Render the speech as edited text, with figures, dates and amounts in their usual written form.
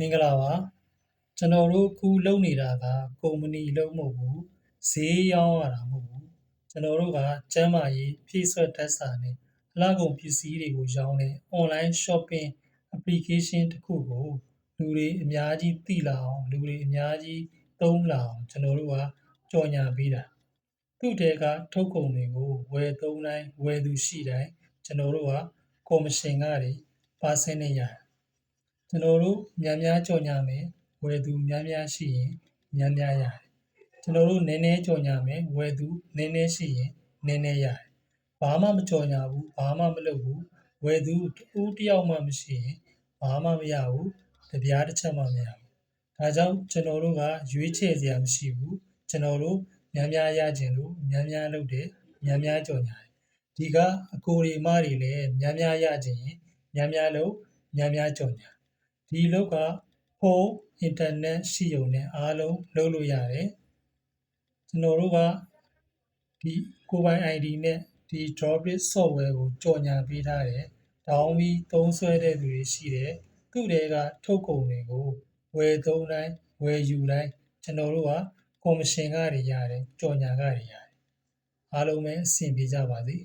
မင်္ဂလာပါကျွန်တော်တို့ခုလုပ်နေတာကကုမ္ပဏီလုပ်မဟုတ်ဘူးဈေးရောင်းရတာမဟုတ်ဘူးကျွန်တော်တို့ကကျန်းမာရေးဖြည့်စွက်တက်စာနဲ့အလှကုန်ပစ္စည်းတွေကိုရောင်းတဲ့ online shopping application တစ်ခုကိုလူတွေအများကြီးသိလာအောင်လူတွေအများကြီးသုံးလာအောင်ကျွန်တော်တို့ကကြော်ညာပေးတာသူ့တဲကထုတ်ကုန်တွေကိုဝယ်သုံးတိုင်းဝယ်သူရှိတိုင်းကျွန်တော်တို့ကကော်မရှင်ကတွေပါစင်းနဲ့ရတယ်ကျွန်တော်တို့များများကြော်ညာမယ်ဝယ်သူများများရှိရင်များများရတယ်ကျွန်တော်တို့နည်းနည်းကြော်ညာမယ်ဝယ်သူနည်းနည်းရှိရင်နည်းနည်းရတယ်ဘာမှမကြော်ညာဘူးဘာမှမလုပ်ဘူးဝယ်သူတစ်ယောက်မှမရှိရင်ဘာမှမရဘူးတပြားတစ်ချက်မှမရဘူးဒါကြောင့်ကျွန်တော်တို့ကရွေးချယ်စရာမရှိဘူးကျွန်တော်တို့များများရခြင်းလို့များများလုပ်တယ်များများကြော်ညာတယ်ဒီကအကိုတွေအမတွေလည်းများများရခြင်းရင်များများလုပ်များများကြော်ညာဒီလောက်ကဖုန်းအင်တာနက်ရှိုံနဲ့အားလုံးလုပ်လို့ရတယ်ကျွန်တော်တို့ကဒီကိုပိုင် ID နဲ့ဒီ Dropit software ကိုကြော်ညာပေးထားတယ်ဒေါင်းပြီးသုံးစွဲတဲ့သူတွေရှိတယ်သူ့တဲကထုတ်ကုန်တွေကိုဝယ်သုံးတိုင်းဝယ်ယူတိုင်းကျွန်တော်တို့ကကော်မရှင်ကတွေရတယ်ကြော်ညာကတွေရတယ်အားလုံးပဲအဆင်ပြေကြပါစေ